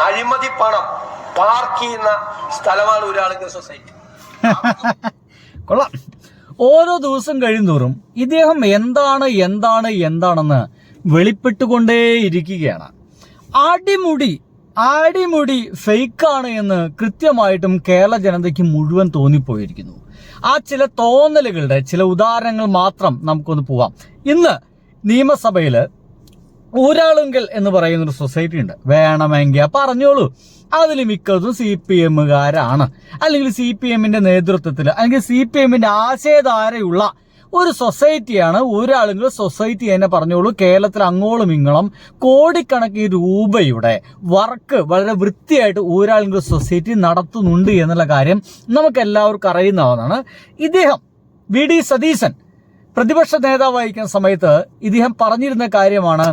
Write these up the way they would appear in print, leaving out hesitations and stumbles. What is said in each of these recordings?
അഴിമതി പണം പാർക്ക് ചെയ്യുന്ന സ്ഥലമാണ് ഊരാളുങ്കൽ സൊസൈറ്റി. കൊള്ളാം. ഓരോ ദിവസം കഴിയുന്തോറും ഇദ്ദേഹം എന്താണെന്ന് വെളിപ്പെട്ടുകൊണ്ടേയിരിക്കുകയാണ്. ആടിമുടി ഫേക്കാണ് എന്ന് കൃത്യമായിട്ടും കേരള ജനതയ്ക്ക് മുഴുവൻ തോന്നിപ്പോയിരിക്കുന്നു. ആ ചില തോന്നലുകളുടെ ചില ഉദാഹരണങ്ങൾ മാത്രം നമുക്കൊന്ന് പോവാം. ഇന്ന് നിയമസഭയിൽ ഊരാളുങ്കൽ എന്ന് പറയുന്നൊരു സൊസൈറ്റി ഉണ്ട്. വേണമെങ്കിൽ പറഞ്ഞോളൂ, അതിൽ മിക്കതും CPM-കാരാണ്, അല്ലെങ്കിൽ CPM-ന്റെ നേതൃത്വത്തിൽ, അല്ലെങ്കിൽ CPM-ന്റെ ആശയധാരയുള്ള ഒരു സൊസൈറ്റിയാണ് ഊരാളുങ്കൽ സൊസൈറ്റി തന്നെ പറഞ്ഞോളൂ. കേരളത്തിൽ അങ്ങോളം ഇങ്ങോളം കോടിക്കണക്കിന് രൂപയുടെ വർക്ക് വളരെ വൃത്തിയായിട്ട് ഊരാളുങ്കൽ സൊസൈറ്റി നടത്തുന്നുണ്ട് എന്നുള്ള കാര്യം നമുക്ക് എല്ലാവർക്കും അറിയുന്നതാണ്. ഇദ്ദേഹം VD സതീശൻ പ്രതിപക്ഷ നേതാവായിരിക്കുന്ന സമയത്ത് ഇദ്ദേഹം പറഞ്ഞിരുന്ന കാര്യമാണ്,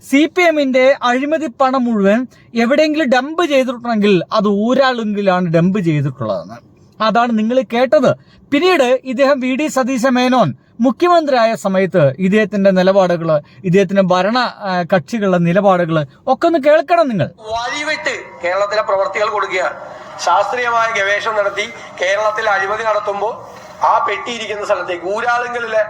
CPM-ന്റെ അഴിമതി പണം മുഴുവൻ എവിടെയെങ്കിലും ഡംപ് ചെയ്തിട്ടുണ്ടെങ്കിൽ അത് ഊരാളുങ്കലാണ് ഡംപ് ചെയ്തിട്ടുള്ളതെന്ന്. അതാണ് നിങ്ങൾ കേട്ടത്. പിന്നീട് ഇദ്ദേഹം VD സതീശ മേനോൻ മുഖ്യമന്ത്രിയായ സമയത്ത് ഇദ്ദേഹത്തിന്റെ നിലപാടുകള്, ഇദ്ദേഹത്തിന്റെ ഭരണ കക്ഷികളുടെ നിലപാടുകള് ഒക്കെ ഒന്ന് കേൾക്കണം നിങ്ങൾ. വഴിവിട്ട് കേരളത്തിലെ പ്രവർത്തികൾ കൊടുക്കുകയാണ്. ശാസ്ത്രീയമായ ഗവേഷണം നടത്തി കേരളത്തിൽ അഴിമതി നടത്തുമ്പോൾ ആ പെട്ടിയിരിക്കുന്ന സ്ഥലത്തേക്ക് ഊരാളുങ്കലിലെ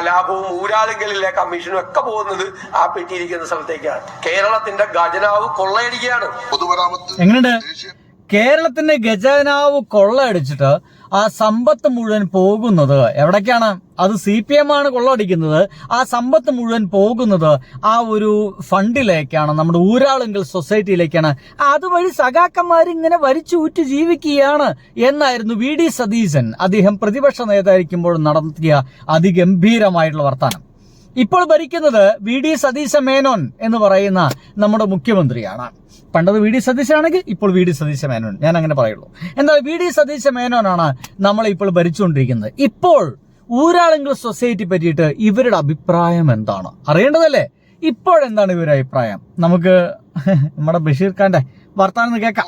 ലാഭവും ഊരാളുങ്കലിലെ കമ്മീഷനും ഒക്കെ പോകുന്നത് ആ പെട്ടിയിരിക്കുന്ന സ്ഥലത്തേക്കാണ്. കേരളത്തിന്റെ ഖജനാവ് കൊള്ളയടിക്കുകയാണ്. എങ്ങനെയുണ്ട്? കേരളത്തിന്റെ ഖജനാവ് കൊള്ളയടിച്ചിട്ട് ആ സമ്പത്ത് മുഴുവൻ പോകുന്നത് എവിടേക്കാണ്? അത് CPM ആണ് കൊള്ളയടിക്കുന്നത്. ആ സമ്പത്ത് മുഴുവൻ പോകുന്നത് ആ ഒരു ഫണ്ടിലേക്കാണ്, നമ്മുടെ ഊരാളുങ്കൽ സൊസൈറ്റിയിലേക്കാണ്. അതുവഴി സഖാക്കന്മാരിങ്ങനെ വലിച്ചൂറ്റി ജീവിക്കുകയാണ് എന്നായിരുന്നു VD സതീശൻ അദ്ദേഹം പ്രതിപക്ഷ നേതായിരിക്കുമ്പോൾ നടത്തിയ അതിഗംഭീരമായിട്ടുള്ള വർത്താനം. ഇപ്പോൾ ഭരിക്കുന്നത് VD സതീശ മേനോൻ എന്ന് പറയുന്ന നമ്മുടെ മുഖ്യമന്ത്രിയാണ്. പണ്ടത് VD സതീശനാണെങ്കിൽ ഇപ്പോൾ VD സതീശ മേനോൻ, ഞാൻ അങ്ങനെ പറയുള്ളൂ. എന്നാൽ VD സതീശ മേനോനാണ് നമ്മളെ ഇപ്പോൾ ഭരിച്ചുകൊണ്ടിരിക്കുന്നത്. ഇപ്പോൾ ഊരാളുങ്കൽ സൊസൈറ്റി പറ്റിയിട്ട് ഇവരുടെ അഭിപ്രായം എന്താണ് അറിയേണ്ടതല്ലേ? ഇപ്പോഴെന്താണ് ഇവരുടെ അഭിപ്രായം? നമുക്ക് നമ്മുടെ ബഷീർ ഖാന്റെ വർത്താനം കേൾക്കാം.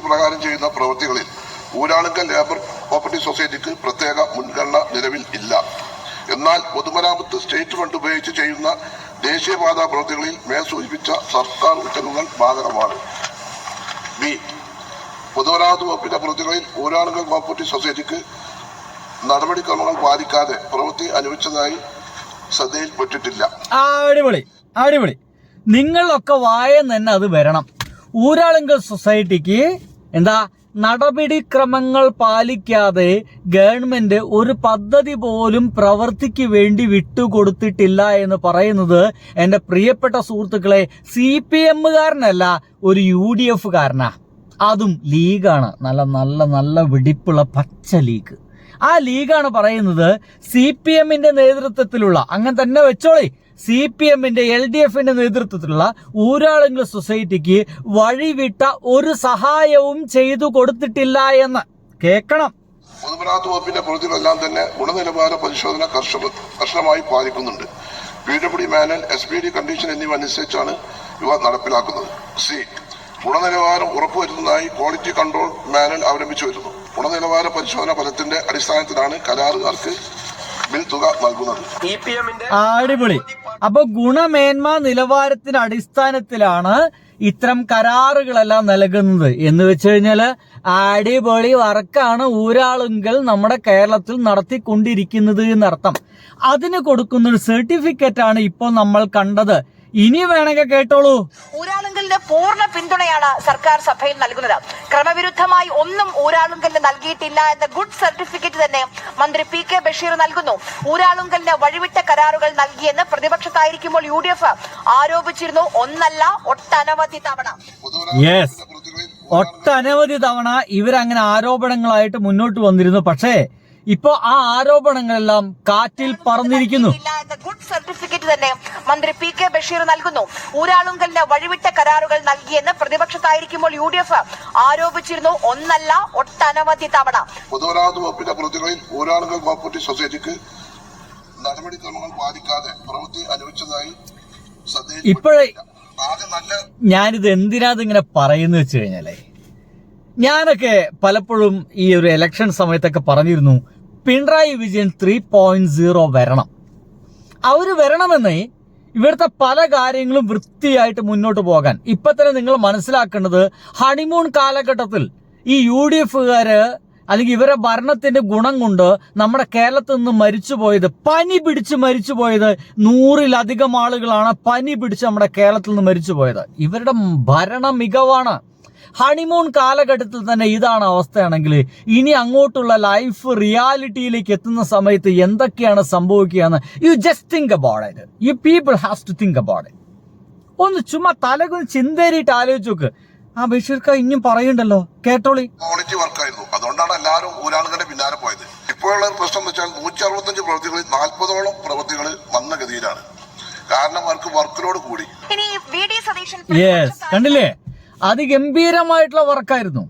പ്രകാരം ചെയ്യുന്ന പ്രവൃത്തികളിൽ ഊരാളുങ്കൽ ലേബർ കോപ്പറേറ്റീവ് സൊസൈറ്റിക്ക് പ്രത്യേക മുൻഗണന നിലവിൽ ഇല്ല. എന്നാൽ പൊതുമരാമത്ത് സ്റ്റേറ്റ് ഫണ്ട് ഉപയോഗിച്ച് ചെയ്യുന്ന ദേശീയപാത പ്രവൃത്തികളിൽ മേൽ സൂചിപ്പിച്ച സർക്കാർ ഉത്തരവുകൾ ബാധകമാണ്. ബി. പൊതുമരാമത്ത് വകുപ്പിന്റെ പ്രവൃത്തികളിൽ ഊരാളുങ്കൽ കോപ്പറേറ്റീവ് സൊസൈറ്റിക്ക് നടപടിക്രമങ്ങൾ പാലിക്കാതെ പ്രവൃത്തി അനുവദിച്ചതായി ശ്രദ്ധയിൽപ്പെട്ടിട്ടില്ല. അടിപൊളി. നിങ്ങളൊക്കെ വായെന്ന് തന്നെ അത് വരണം. ഊരാളുങ്കൽ സൊസൈറ്റിക്ക് നടപടിക്രമങ്ങൾ പാലിക്കാതെ ഗവൺമെന്റ് ഒരു പദ്ധതി പോലും പ്രവൃത്തിക്ക് വേണ്ടി വിട്ടുകൊടുത്തിട്ടില്ല എന്ന് പറയുന്നത് എന്റെ പ്രിയപ്പെട്ട സുഹൃത്തുക്കളെ CPM-കാരനല്ല, ഒരു UDF-കാരനാ. അതും ലീഗാണ്. നല്ല വെടിപ്പുള്ള പച്ച ലീഗ്. ആ ലീഗാണ് പറയുന്നത് CPM-ന്റെ നേതൃത്വത്തിലുള്ള, അങ്ങനെ തന്നെ വെച്ചോളി, CPM-ന്റെ LDF-ന്റെ നേതൃത്വത്തിലുള്ള ഊരാളുങ്കൽ സൊസൈറ്റിക്ക് വഴിവിട്ട ഒരു സഹായവും ചെയ്തു കൊടുത്തിട്ടില്ല എന്ന് കേൾക്കണം. പൊതുമരാമത്ത് വകുപ്പിന്റെ പ്രവൃത്തികളെല്ലാം തന്നെ ഗുണനിലവാര പരിശോധന കർശനമായി പാലിക്കുന്നുണ്ട്. PWD മാനുവൽ, SPD കണ്ടീഷൻ എന്നിവ അനുസരിച്ചാണ് ഇവ നടപ്പിലാക്കുന്നത്. സി. ഗുണനിലവാരം ഉറപ്പുവരുത്തുന്നതായി ക്വാളിറ്റി കൺട്രോൾ മാനുവൽ അവലംബിച്ചു വരുന്നു. ഗുണനിലവാര പരിശോധന ഫലത്തിന്റെ അടിസ്ഥാനത്തിലാണ് കരാറുകാർക്ക് ബിൽ തുക നൽകുന്നത്. അടിപൊളി. അപ്പൊ ഗുണമേന്മ നിലവാരത്തിന്റെ അടിസ്ഥാനത്തിലാണ് ഇത്തരം കരാറുകളെല്ലാം നൽകുന്നത് എന്ന് വെച്ച് കഴിഞ്ഞാല് അടിപൊളി വർക്കാണ് ഊരാളുങ്കൽ നമ്മുടെ കേരളത്തിൽ നടത്തിക്കൊണ്ടിരിക്കുന്നത് എന്നർത്ഥം. അതിന് കൊടുക്കുന്ന ഒരു സർട്ടിഫിക്കറ്റ് ആണ് ഇപ്പോൾ നമ്മൾ കണ്ടത്. ഇനി വേണമെങ്കിൽ കേട്ടോളൂ. ഊരാളുങ്കലിന് പൂർണ്ണ പിന്തുണയാണ് സർക്കാർ സഭയിൽ നൽകുന്നത്. ക്രമവിരുദ്ധമായി ഒന്നും ഊരാളുങ്കലിന് നൽകിയിട്ടില്ല എന്ന ഗുഡ് സർട്ടിഫിക്കറ്റ് തന്നെ മന്ത്രി PK ബഷീർ നൽകുന്നു. ഊരാളുങ്കലിന് വഴിവിട്ട കരാറുകൾ നൽകിയെന്ന് പ്രതിപക്ഷത്തായിരിക്കുമ്പോൾ UDF ആരോപിച്ചിരുന്നു. ഒന്നല്ല, ഒട്ടനവധി തവണ. ഒട്ടനവധി തവണ ഇവരങ്ങനെ ആരോപണങ്ങളായിട്ട് മുന്നോട്ട് വന്നിരുന്നു. പക്ഷേ ഇപ്പോ ആ ആരോപണങ്ങളെല്ലാം കാറ്റിൽ പറന്നിരിക്കുന്നു. ഗുഡ് സർട്ടിഫിക്കറ്റ് തന്നെ മന്ത്രി PK ബഷീർ നൽകുന്നു. ഊരാളുങ്കലിന് വഴിവിട്ട കരാറുകൾ നൽകിയെന്ന് പ്രതിപക്ഷത്തായിരിക്കുമ്പോൾ UDF ആരോപിച്ചിരുന്നു. ഒന്നല്ല, ഒട്ടനവധി തവണ. പൊതുമരാമത്ത് വകുപ്പിന്റെ പ്രവൃത്തികളിൽ ഊരാളുങ്കൽ കോപ്പറേറ്റീവ് സൊസൈറ്റിക്ക് നടപടിക്രമങ്ങൾ പാലിക്കാതെ പ്രവൃത്തി അനുവദിച്ചതായി ഇപ്പോഴേ ഞാനിത് എന്തിനാ ഇങ്ങനെ പറയുന്ന വെച്ച് കഴിഞ്ഞാലേ, ഞാനൊക്കെ പലപ്പോഴും ഈ ഒരു ഇലക്ഷൻ സമയത്തൊക്കെ പറഞ്ഞിരുന്നു, പിണറായി വിജയൻ 3.0 വരണം. അവര് വരണമെന്ന് ഇവിടുത്തെ പല കാര്യങ്ങളും വൃത്തിയായിട്ട് മുന്നോട്ട് പോകാൻ ഇപ്പൊ തന്നെ നിങ്ങൾ മനസ്സിലാക്കേണ്ടത് ഹണിമൂൺ കാലഘട്ടത്തിൽ ഈ UDFകാര് അല്ലെങ്കിൽ ഇവരെ ഭരണത്തിന്റെ ഗുണം കൊണ്ട് നമ്മുടെ കേരളത്തിൽ നിന്ന് മരിച്ചുപോയത്, പനി പിടിച്ച് മരിച്ചുപോയത് 100-ലധികം ആളുകളാണ് പനി പിടിച്ച് നമ്മുടെ കേരളത്തിൽ നിന്ന് മരിച്ചുപോയത്. ഇവരുടെ ഭരണ മികവാണ്. ഹണിമൂൺ കാലഘട്ടത്തിൽ തന്നെ ഇതാണ് അവസ്ഥയാണെങ്കിൽ ഇനി അങ്ങോട്ടുള്ള ലൈഫ് റിയാലിറ്റിയിലേക്ക് എത്തുന്ന സമയത്ത് എന്തൊക്കെയാണ് സംഭവിക്കുകയെന്ന് you just think about it. You people has to think about it. ഒന്ന് ചുമ്മാ തലകൊന്ന് ചിന്തേരിയിട്ട് ആലോചിച്ച് നോക്ക്. ആ ബഷീർക്ക ഇനിയും പറയുന്നുണ്ടല്ലോ, കേട്ടോളി. ക്വാളിറ്റി വർക്കായിരുന്നു, അതുകൊണ്ടാണ് എല്ലാവരും ഊരാളുകളുടെ പിന്നാലെ പോയത്. ഇപ്പോഴുള്ള പ്രശ്നം എന്ന് വെച്ചാൽ 165 പ്രവൃത്തികളിൽ 40ഓളം പ്രവൃത്തികൾ മന്ദഗതിയിലാണ്. കാരണം അവർക്ക് വർക്ക് ലോഡ് കൂടി. യെസ്, കണ്ടില്ലേ, അതിഗംഭീരമായിട്ടുള്ള വർക്കായിരുന്നു.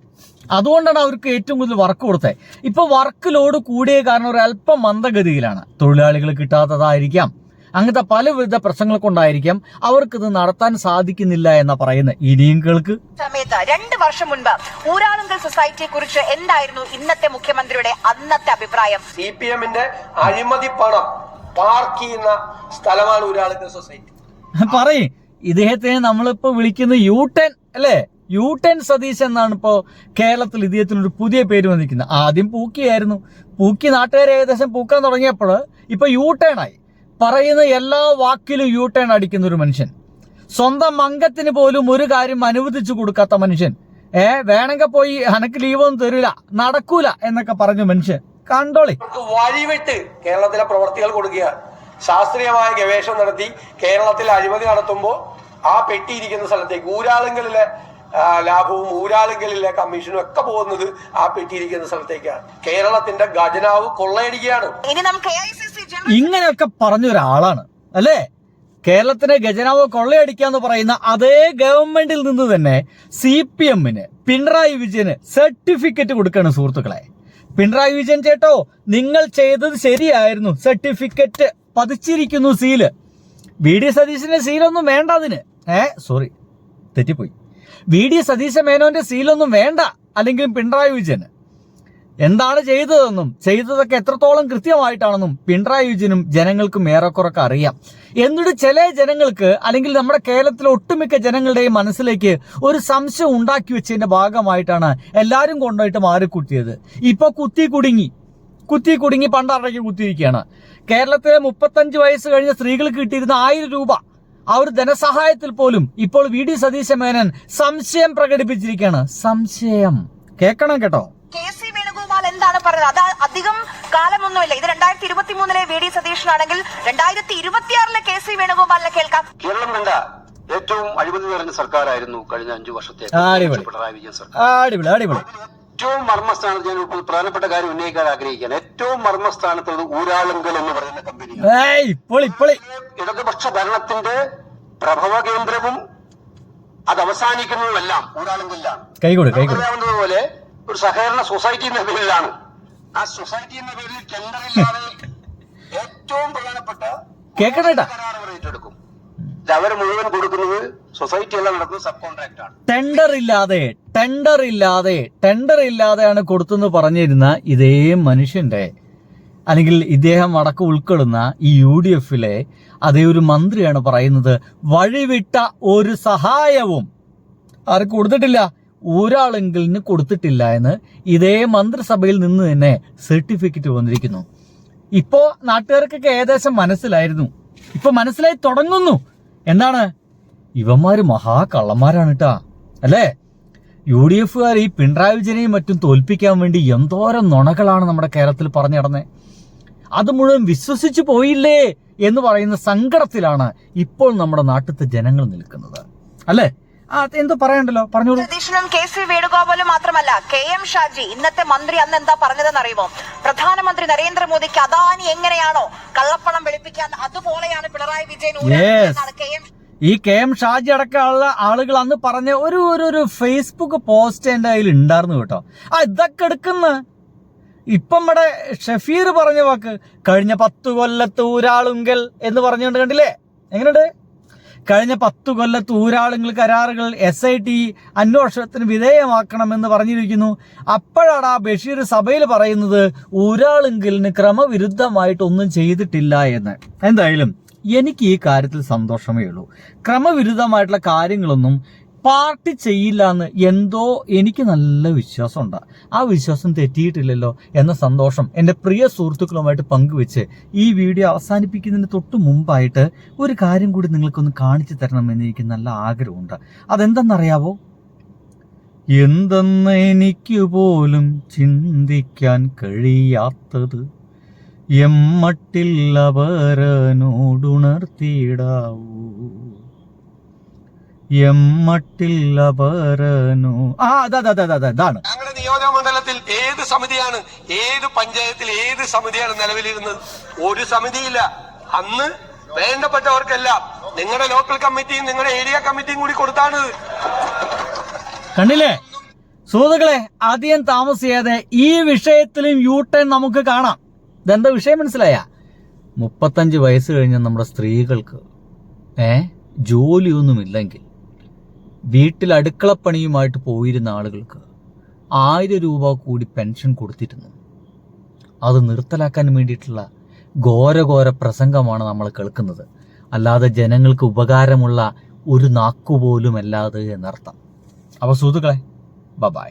അതുകൊണ്ടാണ് അവർക്ക് ഏറ്റവും കൂടുതൽ വർക്ക് കൊടുത്തത്. ഇപ്പൊ വർക്ക് ലോഡ് കൂടിയ കാരണം ഒരു അല്പം മന്ദഗതിയിലാണ്. തൊഴിലാളികൾ കിട്ടാത്തതായിരിക്കാം, അങ്ങനത്തെ പലവിധ പ്രശ്നങ്ങൾ കൊണ്ടായിരിക്കാം അവർക്കിത് നടത്താൻ സാധിക്കുന്നില്ല എന്നാ പറയുന്നത്. ഇനിയും കേൾക്ക്. സമയത്ത് 2 വർഷം മുൻപ് ഊരാളുങ്കൽ സൊസൈറ്റിയെ കുറിച്ച് എന്തായിരുന്നു ഇന്നത്തെ മുഖ്യമന്ത്രിയുടെ അന്നത്തെ അഭിപ്രായം? CPM-ന്റെ അഴിമതി പണം പാർക്ക് ചെയ്യുന്ന സ്ഥലമാണ് ഊരാളുങ്കൽ സൊസൈറ്റി. പറയും, ഇദ്ദേഹത്തെ നമ്മളിപ്പോ വിളിക്കുന്ന U10 അല്ലേ, U10 സതീശ് എന്നാണ് ഇപ്പോ കേരളത്തിൽ ഇദ്ദേഹത്തിനൊരു പുതിയ പേര് വന്നിരിക്കുന്നത്. ആദ്യം പൂക്കിയായിരുന്നു. പൂക്കി നാട്ടുകാരെ ഏകദേശം പൂക്കാൻ തുടങ്ങിയപ്പോൾ ഇപ്പൊ U10 ആയി. പറയുന്ന എല്ലാ വാക്കിലും U10 അടിക്കുന്ന ഒരു മനുഷ്യൻ, സ്വന്തം അംഗത്തിന് പോലും ഒരു കാര്യം അനുവദിച്ചു കൊടുക്കാത്ത മനുഷ്യൻ, വേണമെങ്കിൽ പോയി അനക്ക് ലീവൊന്നും തരില്ല, നടക്കൂല എന്നൊക്കെ പറഞ്ഞു മനുഷ്യൻ. കണ്ടോളി. വഴിവിട്ട് കേരളത്തിലെ പ്രവർത്തികൾ കൊടുക്കുക, ശാസ്ത്രീയമായ ഗവേഷണം നടത്തി കേരളത്തിൽ അഴിമതി നടത്തുമ്പോൾ ആ പെട്ടിയിരിക്കുന്ന സ്ഥലത്തേക്ക് ഊരാളുങ്കലിലെ ലാഭവും ഊരാളുങ്കലിലെ കമ്മീഷനും ഒക്കെ പോകുന്നത് ആ പെട്ടിയിരിക്കുന്ന സ്ഥലത്തേക്കാണ്. കേരളത്തിന്റെ ഖജനാവ് കൊള്ളയടിക്കുകയാണ്. ഇങ്ങനെയൊക്കെ പറഞ്ഞ ഒരാളാണ് അല്ലേ കേരളത്തിലെ ഖജനാവ് കൊള്ളയടിക്കാന്ന് പറയുന്ന അതേ ഗവൺമെന്റിൽ നിന്ന് തന്നെ CPM-ന് പിണറായി വിജയന് സർട്ടിഫിക്കറ്റ് കൊടുക്കണം. സുഹൃത്തുക്കളെ, പിണറായി വിജയൻ ചേട്ടോ നിങ്ങൾ ചെയ്തത് ശരിയായിരുന്നു, സർട്ടിഫിക്കറ്റ് പതിച്ചിരിക്കുന്നു, സീല്. VD സതീശന്റെ സീലൊന്നും വേണ്ട അതിന്. സോറി, തെറ്റിപ്പോയി. VD സതീശ മേനോന്റെ സീലൊന്നും വേണ്ട. അല്ലെങ്കിൽ പിണറായി വിജയന് എന്താണ് ചെയ്തതെന്നും ചെയ്തതൊക്കെ എത്രത്തോളം കൃത്യമായിട്ടാണെന്നും പിണറായി വിജയനും ജനങ്ങൾക്കും ഏറെക്കുറൊക്കെ അറിയാം. എന്നിട്ട് ചില ജനങ്ങൾക്ക് അല്ലെങ്കിൽ നമ്മുടെ കേരളത്തിലെ ഒട്ടുമിക്ക ജനങ്ങളുടെയും മനസ്സിലേക്ക് ഒരു സംശയം ഉണ്ടാക്കി വെച്ചതിന്റെ ഭാഗമായിട്ടാണ് എല്ലാവരും കൊണ്ടുപോയിട്ട് മാറിക്കുത്തിയത്. ഇപ്പൊ കുത്തി കുടുങ്ങി പണ്ടാറയ്ക്ക് കുത്തിയിരിക്കുകയാണ്. കേരളത്തിലെ 35 വയസ്സ് കഴിഞ്ഞ സ്ത്രീകൾക്ക് കിട്ടിയിരുന്ന 1000 രൂപ ആ ഒരു ധനസഹായത്തിൽ പോലും ഇപ്പോൾ VD സതീശ മേനോൻ സംശയം പ്രകടിപ്പിച്ചിരിക്കുകയാണ്. സംശയം കേൾക്കണം കേട്ടോ. KC വേണുഗോപാൽ എന്താണ് പറഞ്ഞത്? അത് അധികം കാലമൊന്നുമില്ല. ഇത് 2023-ലെ VD സതീശനാണെങ്കിൽ 2026-ലെ KC വേണുഗോപാലിനെ കേൾക്കാം. കേരളം കണ്ട ഏറ്റവും അഴിമതി നിറഞ്ഞ സർക്കാരായിരുന്നു കഴിഞ്ഞ 5 വർഷത്തെ പിണറായി വിജയൻ സർക്കാർ. അടിപൊളി. ഏറ്റവും മർമ്മസ്ഥാനത്ത് ഞാൻ പ്രധാനപ്പെട്ട കാര്യം ഉന്നയിക്കാൻ ആഗ്രഹിക്കുകയാണ്. ഏറ്റവും മർമ്മസ്ഥാനത്തുള്ളത് ഊരാളുങ്കൽ എന്ന് പറയുന്ന കമ്പനി. ഇടതുപക്ഷ ഭരണത്തിന്റെ പ്രഭവ കേന്ദ്രവും അത് അവസാനിക്കുന്നതുമെല്ലാം ഊരാളുങ്കലിലാണ്. അറിയാവുന്നതുപോലെ ഒരു സഹകരണ സൊസൈറ്റി എന്ന പേരിലാണ്. ആ സൊസൈറ്റി എന്ന പേരിൽ ടെൻഡറില്ലാതെ ഏറ്റവും പ്രധാനപ്പെട്ട കരാറുകൾ ഏറ്റെടുക്കും. അവർ മുഴുവൻ കൊടുക്കുന്നത് സൊസൈറ്റി എല്ലാം നടക്കുന്നത് സബ് കോൺട്രാക്ട് ആണ്. ടെൻഡർ ഇല്ലാതെയാണ് കൊടുത്തെന്ന് പറഞ്ഞിരുന്ന ഇതേ മനുഷ്യന്റെ അല്ലെങ്കിൽ ഇദ്ദേഹം അടക്കം ഉൾക്കൊള്ളുന്ന ഈ UDF-ലെ അതേ ഒരു മന്ത്രിയാണ് പറയുന്നത് വഴിവിട്ട ഒരു സഹായവും ആർക്ക് കൊടുത്തിട്ടില്ല, ഊരാളുങ്കലിന് കൊടുത്തിട്ടില്ല എന്ന് ഇതേ മന്ത്രിസഭയിൽ നിന്ന് തന്നെ സർട്ടിഫിക്കറ്റ് വന്നിരിക്കുന്നു. ഇപ്പോ നാട്ടുകാർക്കൊക്കെ ഏകദേശം മനസ്സിലായിരുന്നു, ഇപ്പൊ മനസ്സിലായി തുടങ്ങുന്നു. എന്താണ്, ഇവന്മാര് മഹാകള്ളന്മാരാണ് കേട്ടാ അല്ലേ. UDF-കാർ ഈ പിണറായി വിജയനെയും മറ്റും തോൽപ്പിക്കാൻ വേണ്ടി എന്തോരം നുണകളാണ് നമ്മുടെ കേരളത്തിൽ പറഞ്ഞു നടന്നേ. അത് മുഴുവൻ വിശ്വസിച്ചു പോയില്ലേ എന്ന് പറയുന്ന സങ്കടത്തിലാണ് ഇപ്പോൾ നമ്മുടെ നാട്ടിലത്തെ ജനങ്ങൾ നിൽക്കുന്നത് അല്ലേ. എന്തോ പറയണ്ടല്ലോ, പറഞ്ഞോളൂ. സതീശനും KC വേണുഗോപാലും മാത്രമല്ല, KM ഷാജി ഇന്നത്തെ മന്ത്രി അന്ന് എന്താ പറഞ്ഞതെന്ന് അറിയുമോ? പ്രധാനമന്ത്രി നരേന്ദ്രമോദിക്ക് അദാനി എങ്ങനെയാണോ കള്ളപ്പണം വെളുപ്പിക്കാൻ അതുപോലെയാണ് പിണറായി വിജയൻ. ഈ KM ഷാജി അടക്കമുള്ള ആളുകൾ അന്ന് പറഞ്ഞ ഒരു ഫേസ്ബുക്ക് പോസ്റ്റ് എന്റെ കയ്യിൽ ഉണ്ടായിരുന്നു കേട്ടോ. ഇതൊക്കെ എടുക്കുന്ന ഇപ്പം ഇവിടെ ഷഫീർ പറഞ്ഞ വാക്ക് കഴിഞ്ഞ 10 കൊല്ലത്ത് ഊരാളുങ്കൽ എന്ന് പറഞ്ഞുകൊണ്ട് കണ്ടില്ലേ, എങ്ങനെയുണ്ട്? കഴിഞ്ഞ 10 കൊല്ലത്ത് ഊരാളുങ്കൽ കരാറുകൾ SIT അന്വേഷണത്തിന് വിധേയമാക്കണമെന്ന് പറഞ്ഞിരിക്കുന്നു. അപ്പോഴാണ് ആ ബഷീർ സഭയിൽ പറയുന്നത് ഊരാളുങ്കലിന് ക്രമവിരുദ്ധമായിട്ടൊന്നും ചെയ്തിട്ടില്ല എന്ന്. എന്തായാലും എനിക്ക് ഈ കാര്യത്തിൽ സന്തോഷമേ ഉള്ളൂ. ക്രമവിരുദ്ധമായിട്ടുള്ള കാര്യങ്ങളൊന്നും പാർട്ടി ചെയ്യില്ല എന്ന് എന്തോ എനിക്ക് നല്ല വിശ്വാസമുണ്ട്. ആ വിശ്വാസം തെറ്റിയിട്ടില്ലല്ലോ എന്ന സന്തോഷം എൻ്റെ പ്രിയ സുഹൃത്തുക്കളുമായിട്ട് പങ്കുവെച്ച് ഈ വീഡിയോ അവസാനിപ്പിക്കുന്നതിന് തൊട്ട് മുമ്പായിട്ട് ഒരു കാര്യം കൂടി നിങ്ങൾക്കൊന്ന് കാണിച്ചു തരണമെന്ന് എനിക്ക് നല്ല ആഗ്രഹമുണ്ട്. അതെന്തെന്നറിയാവോ? എന്തെന്ന് എനിക്ക് പോലും ചിന്തിക്കാൻ കഴിയാത്തത് എമ്മട്ടിൽ അപരനോടുണർത്തിയിടാവൂ, എമ്മട്ടിൽ അപരനോ. അതാണ് ഞങ്ങളുടെ നിയോജക മണ്ഡലത്തിൽ ഏത് സമിതിയാണ്, ഏത് പഞ്ചായത്തിൽ ഏത് സമിതിയാണ് നിലവിലിരുന്നത്? ഒരു സമിതിയില്ല. അന്ന് വേണ്ടപ്പെട്ടവർക്കെല്ലാം നിങ്ങളുടെ ലോക്കൽ കമ്മിറ്റിയും നിങ്ങളുടെ ഏരിയ കമ്മിറ്റിയും കൂടി കൊടുത്താണ്. കണ്ടില്ലേ സുഹൃത്തുക്കളെ? അധികം താമസിയാതെ ഈ വിഷയത്തിലും യൂട്ടേൺ നമുക്ക് കാണാം. ഇതെന്താ വിഷയം മനസ്സിലായ? 35 വയസ്സ് കഴിഞ്ഞ നമ്മുടെ സ്ത്രീകൾക്ക് ജോലിയൊന്നുമില്ലെങ്കിൽ വീട്ടിൽ അടുക്കളപ്പണിയുമായിട്ട് പോയിരുന്ന ആളുകൾക്ക് 1000 രൂപ കൂടി പെൻഷൻ കൊടുത്തിരുന്നു. അത് നിർത്തലാക്കാൻ വേണ്ടിയിട്ടുള്ള ഘോരഘോര പ്രസംഗമാണ് നമ്മൾ കേൾക്കുന്നത്. അല്ലാതെ ജനങ്ങൾക്ക് ഉപകാരമുള്ള ഒരു നാക്കുപോലും അല്ലാതെ എന്നർത്ഥം. അപ്പോൾ സുഹൃത്തുക്കളെ, ബൈ.